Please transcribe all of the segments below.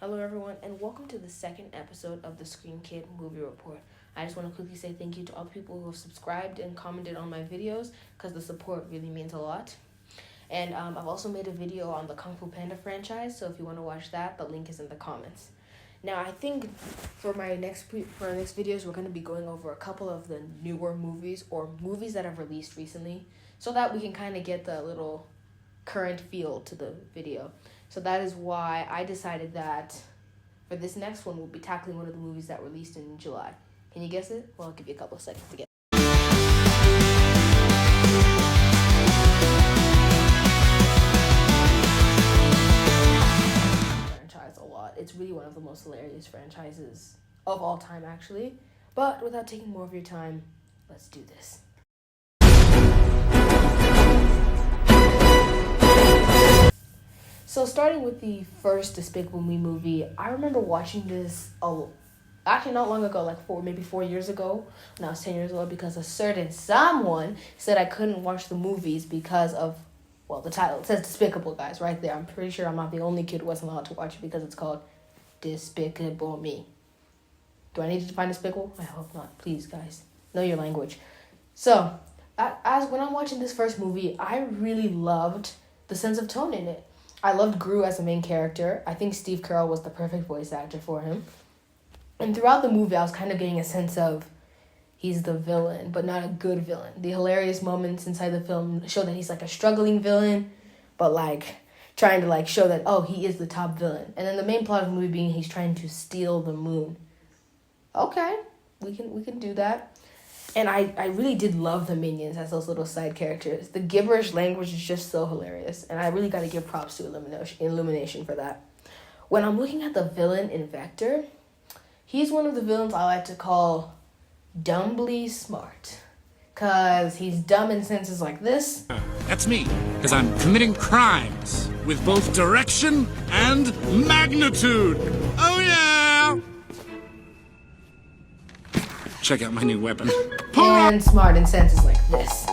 Hello everyone and welcome to the second episode of the Screen Kid Movie Report. I just want to quickly say thank you to all the people who have subscribed and commented on my videos because the support really means a lot. And I've also made a video on the Kung Fu Panda franchise, so if you want to watch that, the link is in the comments. Now I think for our next videos, we're going to be going over a couple of the newer movies or movies that have released recently so that we can kind of get the little current feel to the video. So that is why I decided that for this next one, we'll be tackling one of the movies that released in July. Can you guess it? Well, I'll give you a couple of seconds to guess. Franchise a lot. It's really one of the most hilarious franchises of all time, actually. But without taking more of your time, let's do this. So starting with the first Despicable Me movie, I remember watching this actually not long ago, like 4 years ago, when I was 10 years old, because a certain someone said I couldn't watch the movies because of, well, the title. It says Despicable, guys, right there. I'm pretty sure I'm not the only kid who wasn't allowed to watch it because it's called Despicable Me. Do I need to define despicable? I hope not. Please, guys, know your language. So, as when I'm watching this first movie, I really loved the sense of tone in it. I loved Gru as the main character. I think Steve Carell was the perfect voice actor for him. And throughout the movie, I was kind of getting a sense of he's the villain, but not a good villain. The hilarious moments inside the film show that he's like a struggling villain, but like trying to like show that, oh, he is the top villain. And then the main plot of the movie being he's trying to steal the moon. Okay, we can do that. And I really did love the minions as those little side characters. The gibberish language is just so hilarious. And I really got to give props to Illumination for that. When I'm looking at the villain in Vector, he's one of the villains I like to call dumbly smart. Because he's dumb in senses like this. That's me, because I'm committing crimes with both direction and magnitude. Oh, yeah! Check out my new weapon. And smart in senses like this.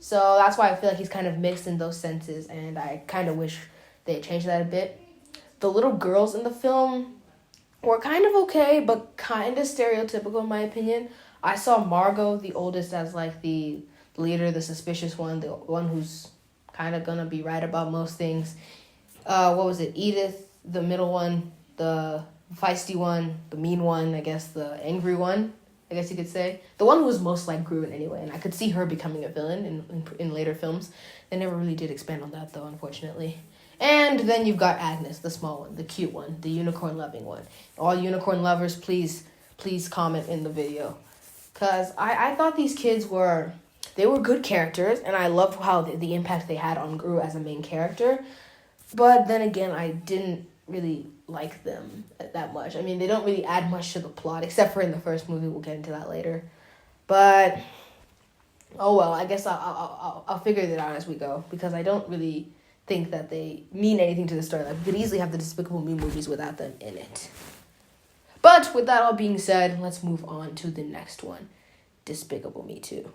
So that's why I feel like he's kind of mixed in those senses, and I kind of wish they changed that a bit. The little girls in the film were kind of okay, but kind of stereotypical in my opinion. I saw Margot, the oldest, as like the leader, the suspicious one, the one who's kind of gonna be right about most things. What was it? Edith, the middle one, the feisty one, the mean one, I guess the angry one, I guess you could say. The one who was most like Gru in anyway, and I could see her becoming a villain in later films. They never really did expand on that though, unfortunately. And then you've got Agnes, the small one, the cute one, the unicorn-loving one. All unicorn lovers, please comment in the video. Because I thought these kids were good characters, and I loved how the impact they had on Gru as a main character. But then again, I didn't really like them that much. I mean, they don't really add much to the plot, except for in the first movie. We'll get into that later. But, oh well, I guess I'll figure that out as we go, because I don't really think that they mean anything to the story. Like, we could easily have the Despicable Me movies without them in it. But with that all being said, let's move on to the next one, Despicable Me 2.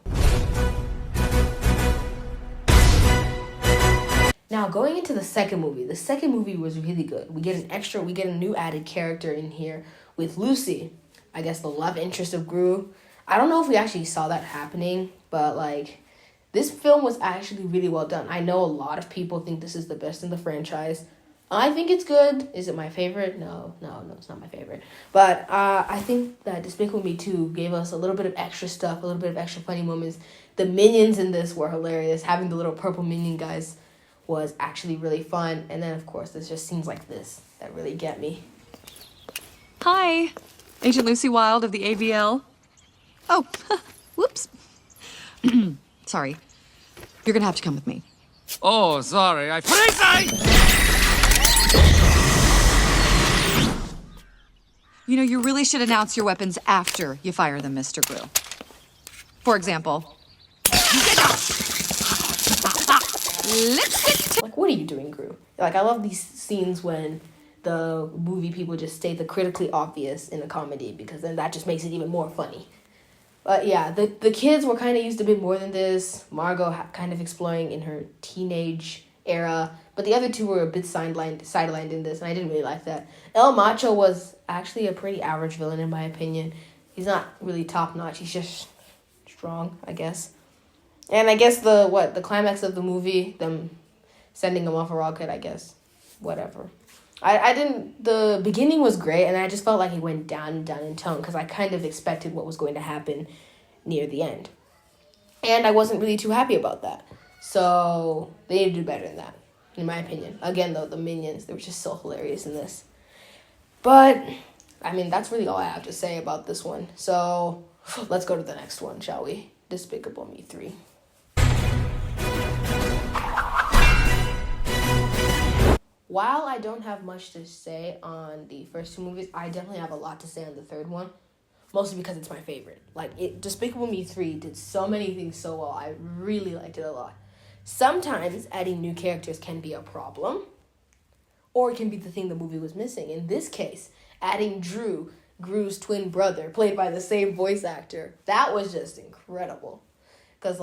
Now, going into the second movie was really good. We get a new added character in here with Lucy, I guess the love interest of Gru. I don't know if we actually saw that happening, but like, this film was actually really well done. I know a lot of people think this is the best in the franchise. I think it's good. Is it my favorite? No, it's not my favorite. But I think that Despicable Me 2 gave us a little bit of extra stuff, a little bit of extra funny moments. The minions in this were hilarious. Having the little purple minion guys was actually really fun. And then, of course, there's just scenes like this that really get me. Hi, Agent Lucy Wilde of the AVL. Oh, whoops. Sorry. You're gonna have to come with me. Oh, sorry, You know, you really should announce your weapons after you fire them, Mr. Gru. For example... Like, what are you doing, Gru? Like, I love these scenes when the movie people just state the critically obvious in a comedy, because then that just makes it even more funny. But yeah, the kids were kind of used a bit more than this. Margot kind of exploring in her teenage era. But the other two were a bit sidelined in this, and I didn't really like that. El Macho was actually a pretty average villain, in my opinion. He's not really top-notch. He's just strong, I guess. And I guess the climax of the movie, them sending him off a rocket, I guess. Whatever. The beginning was great, and I just felt like it went down and down in tone, because I kind of expected what was going to happen near the end. And I wasn't really too happy about that. So, they need to do better than that, in my opinion. Again, though, the minions, they were just so hilarious in this. But, I mean, that's really all I have to say about this one. So, let's go to the next one, shall we? Despicable Me 3. While I don't have much to say on the first two movies, I definitely have a lot to say on the third one. Mostly because it's my favorite. Despicable Me 3 did so many things so well. I really liked it a lot. Sometimes adding new characters can be a problem. Or it can be the thing the movie was missing. In this case, adding Drew, Gru's twin brother, played by the same voice actor. That was just incredible. Because,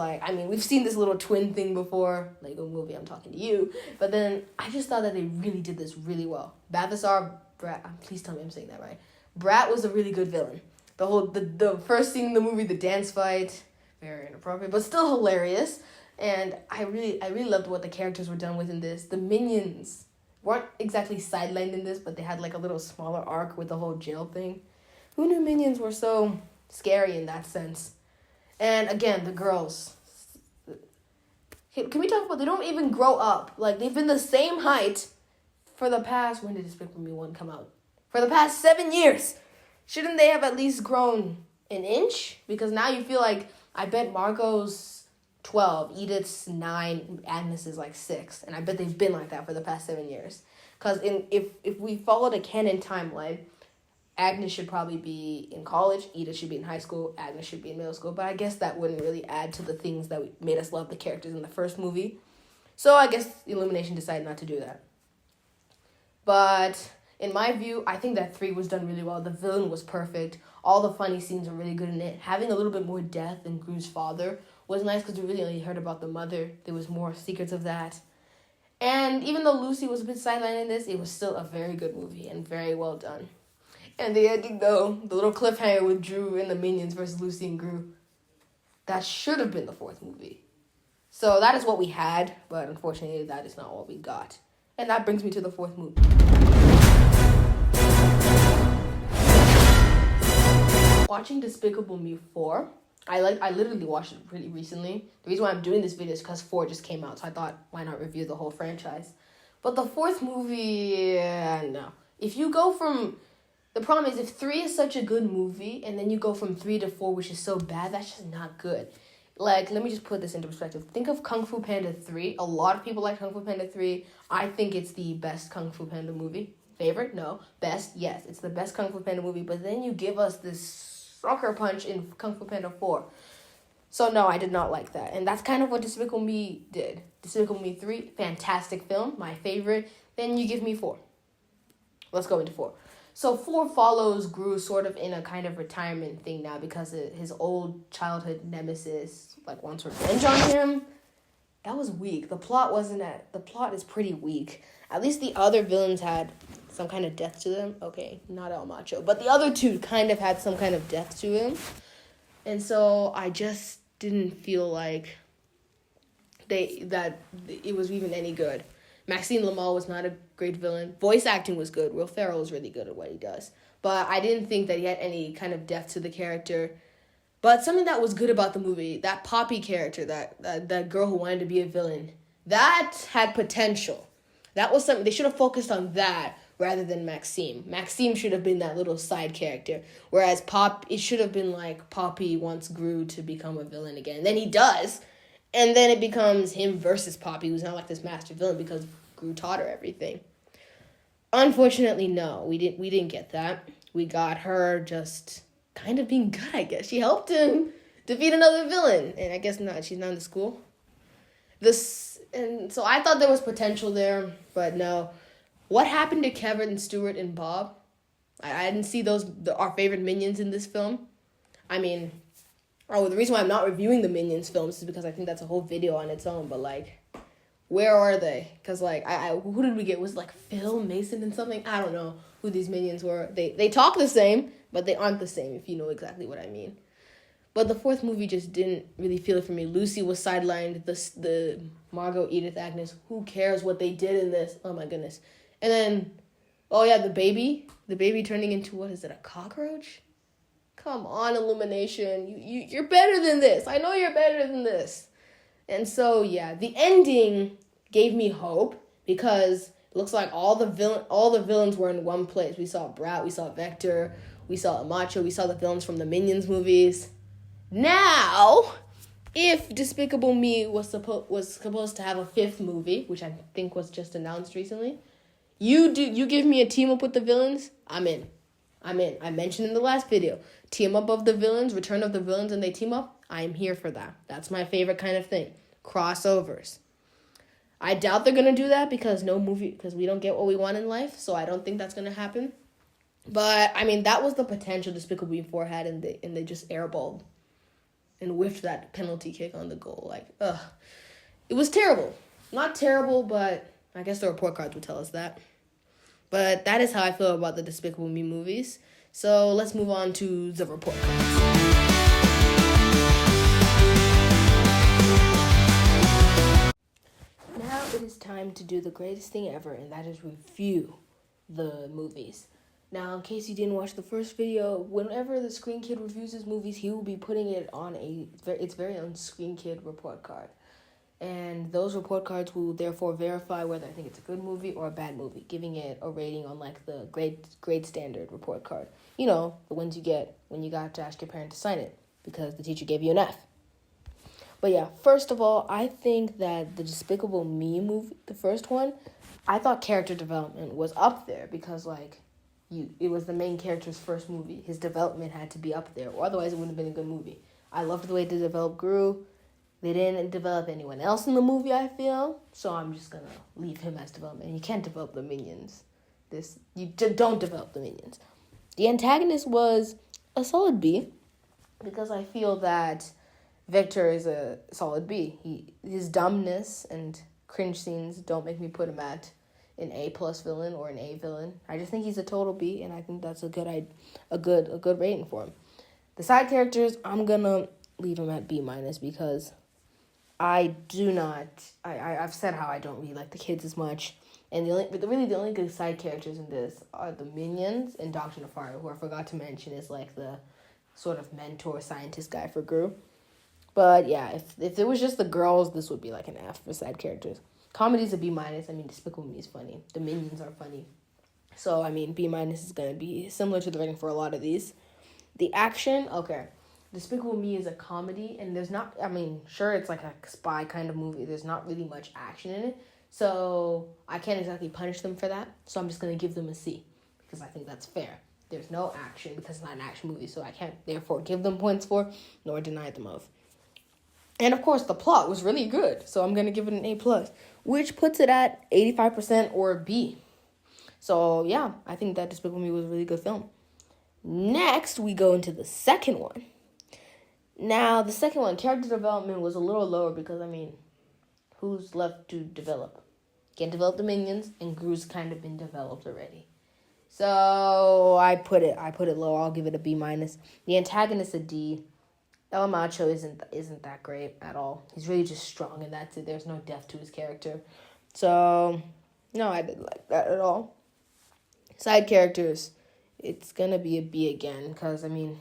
we've seen this little twin thing before. Lego Movie, I'm talking to you. But then, I just thought that they really did this really well. Balthazar Brat, please tell me I'm saying that right. Brat was a really good villain. The first scene in the movie, the dance fight, very inappropriate, but still hilarious. And I really loved what the characters were done with in this. The minions weren't exactly sidelined in this, but they had, a little smaller arc with the whole jail thing. Who knew minions were so scary in that sense? And again, the girls. Can we talk about, they don't even grow up. They've been the same height for the past, when did Despicable Me 1 come out? For the past 7 years. Shouldn't they have at least grown an inch? Because now you feel like, I bet Margot's 12, Edith's 9, Agnes is 6. And I bet they've been like that for the past 7 years. Because if we followed a canon timeline, Agnes should probably be in college, Edith should be in high school, Agnes should be in middle school, but I guess that wouldn't really add to the things that made us love the characters in the first movie. So I guess Illumination decided not to do that. But in my view, I think that 3 was done really well. The villain was perfect. All the funny scenes were really good in it. Having a little bit more death than Gru's father was nice because we really only heard about the mother. There was more secrets of that. And even though Lucy was a bit sidelined in this, it was still a very good movie and very well done. And the ending, though, the little cliffhanger with Drew and the Minions versus Lucy and Gru, that should have been the 4th movie. So that is what we had, but unfortunately that is not what we got. And that brings me to the 4th movie. Watching Despicable Me 4, I literally watched it really recently. The reason why I'm doing this video is because 4 just came out, so I thought, why not review the whole franchise? But the 4th movie, no. If you go from... The problem is, if 3 is such a good movie, and then you go from 3 to 4, which is so bad, that's just not good. Let me just put this into perspective. Think of Kung Fu Panda 3. A lot of people like Kung Fu Panda 3. I think it's the best Kung Fu Panda movie. Favorite? No. Best? Yes. It's the best Kung Fu Panda movie, but then you give us this sucker punch in Kung Fu Panda 4. So, no, I did not like that. And that's kind of what Despicable Me did. Despicable Me 3, fantastic film, my favorite. Then you give me 4. Let's go into 4. So 4 follows Gru sort of in a kind of retirement thing now because his old childhood nemesis wants revenge on him. That was weak. The plot is pretty weak. At least the other villains had some kind of death to them. Okay, not El Macho, but the other 2 kind of had some kind of death to him. And so I just didn't feel like that it was even any good. Maxine Lamal was not a great villain. Voice acting was good. Will Ferrell was really good at what he does. But I didn't think that he had any kind of depth to the character. But something that was good about the movie, that Poppy character, that girl who wanted to be a villain, that had potential. That was something, they should have focused on that rather than Maxime. Maxime should have been that little side character. Whereas it should have been like Poppy wants Gru to become a villain again. And then he does. And then it becomes him versus Poppy, who's not like this master villain because Gru taught her everything. Unfortunately, no, we didn't get that. We got her just kind of being good, I guess. She helped him defeat another villain. And I guess not, she's not in the school. And so I thought there was potential there, but no. What happened to Kevin, Stewart, and Bob? I didn't see our favorite minions in this film. I mean, Oh, the reason why I'm not reviewing the Minions films is because I think that's a whole video on its own. But like, where are they? Because like, who did we get? Was it like Phil Mason and something? I don't know who these Minions were. They talk the same, but they aren't the same. If you know exactly what I mean. But the fourth movie just didn't really feel it for me. Lucy was sidelined. The Margot, Edith, Agnes. Who cares what they did in this? Oh my goodness. And then, oh yeah, the baby turning into, what is it, a cockroach? Come on, Illumination. You're better than this. I know you're better than this. And so, yeah, the ending gave me hope because it looks like all the villains were in one place. We saw Brat, we saw Vector, we saw Amacho, we saw the villains from the Minions movies. Now, if Despicable Me was supposed to have a fifth movie, which I think was just announced recently, you give me a team up with the villains, I'm in. I mentioned in the last video, team up of the villains, return of the villains, and they team up. I'm here for that. That's my favorite kind of thing. Crossovers. I doubt they're gonna do that because we don't get what we want in life, so I don't think that's gonna happen. But I mean, that was the potential Despicable Me 4 had, and they just airballed and whiffed that penalty kick on the goal. Like, it was terrible. Not terrible, but I guess the report cards would tell us that. But that is how I feel about the Despicable Me movies. So let's move on to the report cards. Now it is time to do the greatest thing ever, and that is review the movies. Now, in case you didn't watch the first video, whenever the Screen Kid reviews his movies, he will be putting it on its very own Screen Kid report card. And those report cards will therefore verify whether I think it's a good movie or a bad movie, giving it a rating on like the grade standard report card. You know, the ones you get when you got to ask your parent to sign it because the teacher gave you an F. But yeah, first of all, I think that the Despicable Me movie, the first one, I thought character development was up there because like it was the main character's first movie. His development had to be up there, or otherwise it wouldn't have been a good movie. I loved the way the develop grew. They didn't develop anyone else in the movie, I feel. So I'm just going to leave him as development. You can't develop the Minions. You don't develop the Minions. The antagonist was a solid B. Because I feel that Victor is a solid B. His dumbness and cringe scenes don't make me put him at an A+ villain or an A villain. I just think he's a total B, and I think that's a good rating for him. The side characters, I'm going to leave him at B- because I've said how I don't really like the kids as much. And the only good side characters in this are the Minions and Dr. Nefaro, who I forgot to mention is like the sort of mentor scientist guy for Gru. But yeah, if it was just the girls, this would be like an F for side characters. Comedy's a B-. I mean, Despicable Me is funny. The Minions are funny. So, I mean, B- is going to be similar to the rating for a lot of these. The action, okay. Despicable Me is a comedy, and there's not, I mean, sure, it's like a spy kind of movie. There's not really much action in it. So, I can't exactly punish them for that. So, I'm just going to give them a C, because I think that's fair. There's no action, because it's not an action movie, so I can't, therefore, give them points for, nor deny them of. And, of course, the plot was really good, so I'm going to give it an A+, which puts it at 85% or B. So, yeah, I think that Despicable Me was a really good film. Next, we go into the second one. Now, the second one, character development was a little lower because, I mean, who's left to develop? Can't develop the Minions, and Gru's kind of been developed already. So, I put it low. I'll give it a B-. The antagonist, a D. El Macho isn't that great at all. He's really just strong, and that's it. There's no depth to his character. So, no, I didn't like that at all. Side characters, it's gonna be a B again, because, I mean,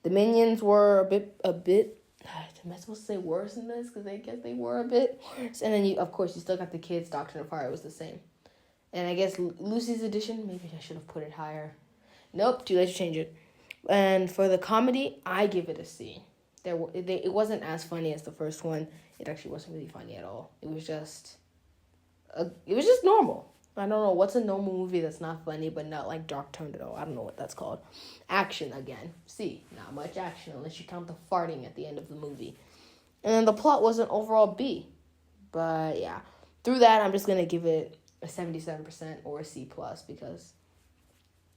the Minions were a bit, am I supposed to say worse than this? Because I guess they were a bit worse. And then, of course, you still got the kids. Dr. Nefaro was the same. And I guess Lucy's edition, maybe I should have put it higher. Nope, too late to change it. And for the comedy, I give it a C. It wasn't as funny as the first one. It actually wasn't really funny at all. It was just normal. I don't know what's a normal movie that's not funny, but not like dark toned at all. I don't know what that's called. Action again. C. Not much action unless you count the farting at the end of the movie. And then the plot was an overall B. But yeah, through that, I'm just gonna give it a 77% or a C+ because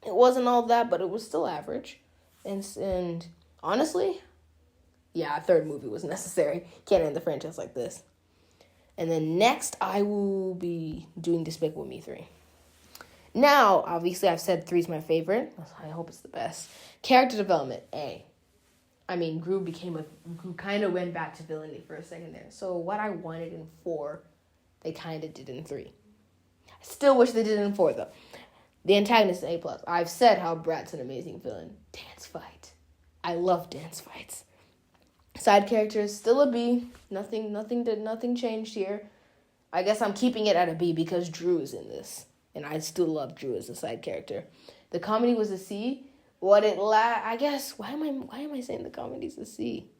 it wasn't all that, but it was still average. And honestly, yeah, a third movie was necessary. Can't end the franchise like this. And then next, I will be doing Despicable Me 3. Now, obviously, I've said 3 is my favorite. I hope it's the best. Character development, A. I mean, Gru kind of went back to villainy for a second there. So what I wanted in 4, they kind of did in 3. I still wish they did in 4, though. The antagonist, A+. I've said how Brat's an amazing villain. Dance fight. I love dance fights. Side characters, still a B. Nothing changed here. I guess I'm keeping it at a B because Drew is in this. And I still love Drew as a side character. The comedy was a C. I guess, why am I saying the comedy's a C?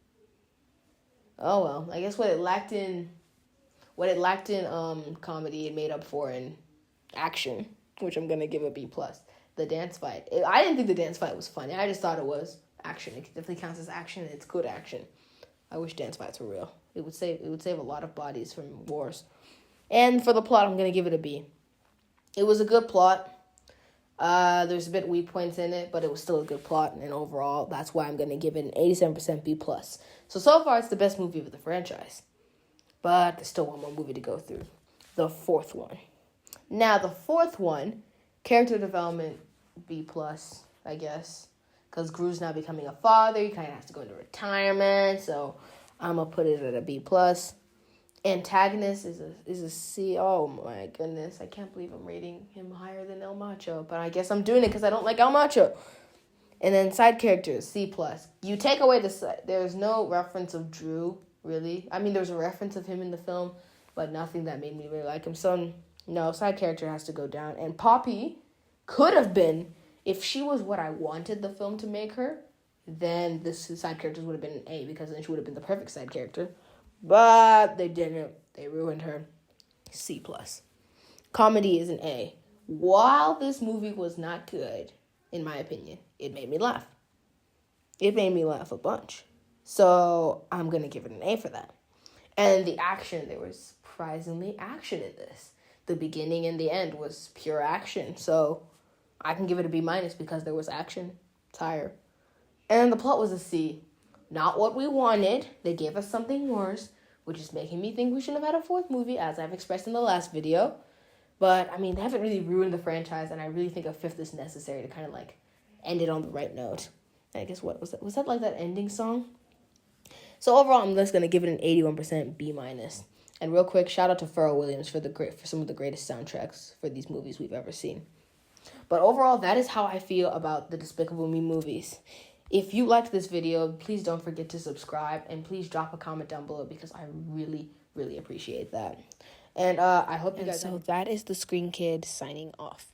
Oh well, I guess what it lacked in comedy, it made up for in action, which I'm gonna give a B+. The dance fight, I didn't think the dance fight was funny. I just thought it was action. It definitely counts as action. It's good action. I wish dance fights were real. It would save a lot of bodies from wars. And for the plot, I'm gonna give it a B. It was a good plot. There's a bit weak points in it, but it was still a good plot. And overall, that's why I'm going to give it an 87% B+. So far, it's the best movie of the franchise. But there's still one more movie to go through. The 4th one. Now, the 4th one, character development B+, I guess. Because Gru's now becoming a father. He kind of has to go into retirement. So I'm going to put it at a B+. Antagonist is a C. Oh my goodness, I can't believe I'm rating him higher than El Macho, but I guess I'm doing it because I don't like El Macho. And then side characters, C+. You take away there's no reference of Drew, really. I mean, there's a reference of him in the film, but nothing that made me really like him. So, no, side character has to go down. And Poppy could have been, if she was what I wanted the film to make her, then the side characters would have been an A, because then she would have been the perfect side character. But they didn't. They ruined her. C+. Comedy is an A. While this movie was not good, in my opinion, it made me laugh. It made me laugh a bunch. So I'm going to give it an A for that. And the action, there was surprisingly action in this. The beginning and the end was pure action. So I can give it a B- because there was action. It's higher. And the plot was a C. Not what we wanted. They gave us something worse, which is making me think we shouldn't have had a 4th movie, as I've expressed in the last video. But, I mean, they haven't really ruined the franchise, and I really think a 5th is necessary to kind of, end it on the right note. And I guess, what was that? Was that, that ending song? So, overall, I'm just going to give it an 81% B-. And real quick, shout out to Pharrell Williams for some of the greatest soundtracks for these movies we've ever seen. But overall, that is how I feel about the Despicable Me movies. If you liked this video, please don't forget to subscribe, and please drop a comment down below because I really, really appreciate that. And I hope you guys... So that is the Screen Kid signing off.